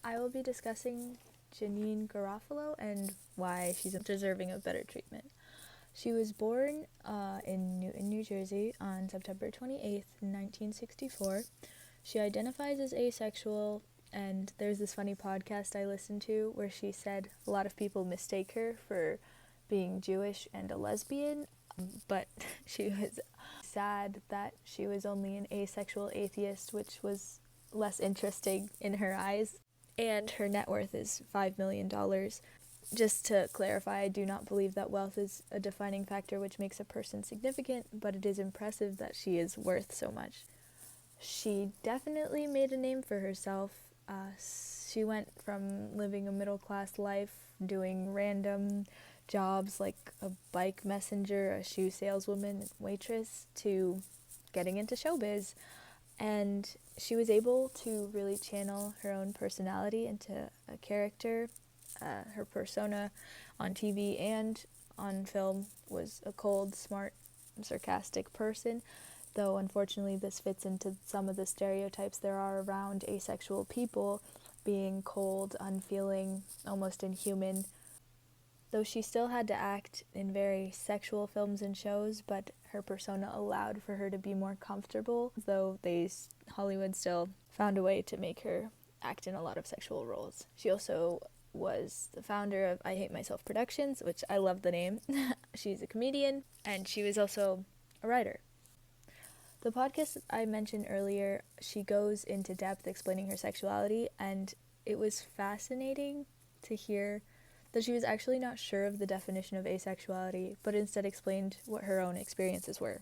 I will be discussing Janeane Garofalo and why she's deserving of better treatment. She was born in Newton, New Jersey on September 28th, 1964. She identifies as asexual, and there's this funny podcast I listened to where she said a lot of people mistake her for being Jewish and a lesbian, but she was sad that she was only an asexual atheist, which was less interesting in her eyes. And her net worth is $5 million. Just to clarify, I do not believe that wealth is a defining factor which makes a person significant, but it is impressive that she is worth so much. She definitely made a name for herself. She went from living a middle-class life, doing random jobs like a bike messenger, a shoe saleswoman, waitress, to getting into showbiz. And she was able to really channel her own personality into a character. Her persona on TV and on film was a cold, smart, sarcastic person, though unfortunately this fits into some of the stereotypes there are around asexual people, being cold, unfeeling, almost inhuman. Though she still had to act in very sexual films and shows, but her persona allowed for her to be more comfortable, though Hollywood still found a way to make her act in a lot of sexual roles. She also was the founder of I Hate Myself Productions, which I love the name. She's a comedian, and she was also a writer. The podcast I mentioned earlier, she goes into depth explaining her sexuality, and it was fascinating to hear that she was actually not sure of the definition of asexuality, but instead explained what her own experiences were.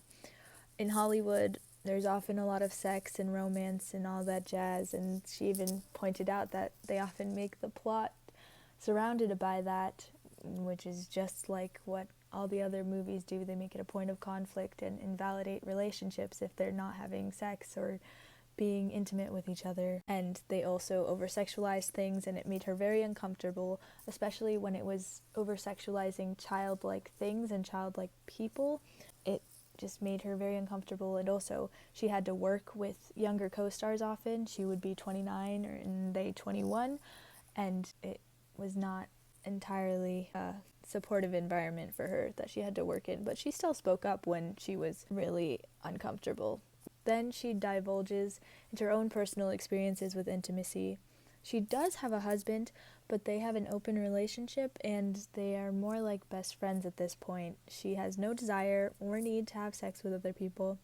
In Hollywood, there's often a lot of sex and romance and all that jazz, and she even pointed out that they often make the plot surrounded by that, which is just like what all the other movies do. They make it a point of conflict and invalidate relationships if they're not having sex or being intimate with each other, and they also over-sexualize things, and it made her very uncomfortable, especially when it was over-sexualizing childlike things and childlike people. It just made her very uncomfortable, and also she had to work with younger co-stars often. She would be 29 and they 21, and it was not entirely a supportive environment for her that she had to work in, but she still spoke up when she was really uncomfortable. Then she divulges into her own personal experiences with intimacy. She does have a husband, but they have an open relationship, and they are more like best friends at this point. She has no desire or need to have sex with other people,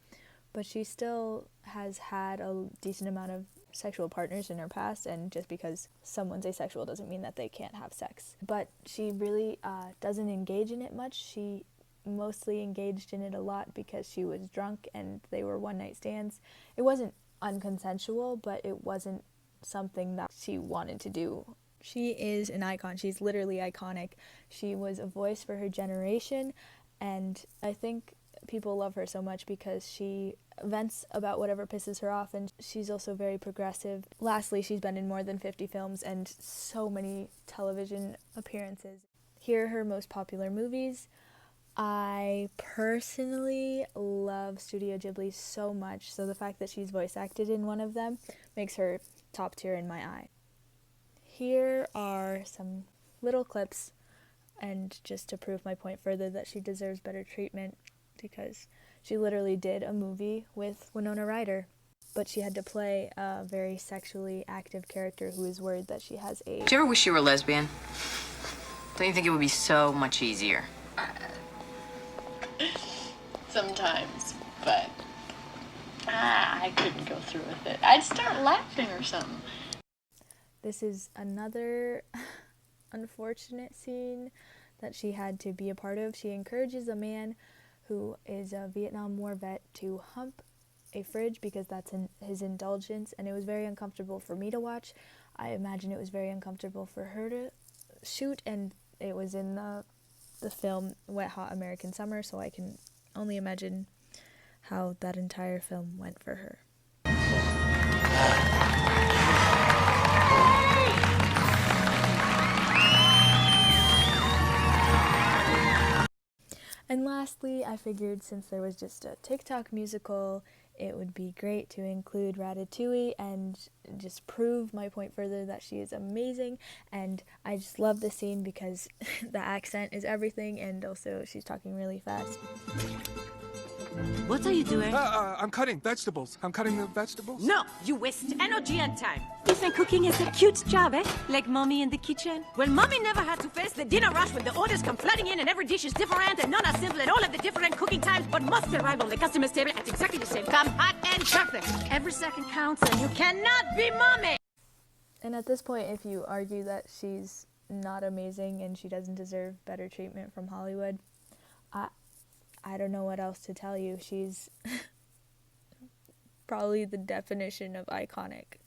but she still has had a decent amount of sexual partners in her past, and just because someone's asexual doesn't mean that they can't have sex. But she really doesn't engage in it much. She mostly engaged in it a lot because she was drunk and they were one-night stands. It wasn't unconsensual, but it wasn't something that she wanted to do. She is an icon. She's literally iconic. She was a voice for her generation, and I think people love her so much because she vents about whatever pisses her off, and she's also very progressive. Lastly, she's been in more than 50 films and so many television appearances. Here are her most popular movies. I personally love Studio Ghibli so much, so the fact that she's voice acted in one of them makes her top tier in my eye. Here are some little clips, and just to prove my point further that she deserves better treatment, because she literally did a movie with Winona Ryder, but she had to play a very sexually active character who is worried that she has AIDS. Do you ever wish you were a lesbian? Don't you think it would be so much easier? Sometimes, but I couldn't go through with it. I'd start laughing or something. This is another unfortunate scene that she had to be a part of. She encourages a man who is a Vietnam War vet to hump a fridge because that's his indulgence, and it was very uncomfortable for me to watch. I imagine it was very uncomfortable for her to shoot, and it was in the film Wet Hot American Summer, so I can only imagine how that entire film went for her. And lastly, I figured since there was just a TikTok musical it would be great to include Ratatouille and just prove my point further that she is amazing. And I just love the scene because the accent is everything, and also she's talking really fast. What are you doing? I'm cutting vegetables. I'm cutting the vegetables. No, you waste energy and time. You think cooking is a cute job, eh? Like mommy in the kitchen? Well, mommy never had to face the dinner rush when the orders come flooding in and every dish is different and none are simple and all have the different cooking times but must arrive on the customer's table at exactly the same time, hot and perfect. Every second counts and you cannot be mommy! And at this point, if you argue that she's not amazing and she doesn't deserve better treatment from Hollywood, I don't know what else to tell you. She's probably the definition of iconic.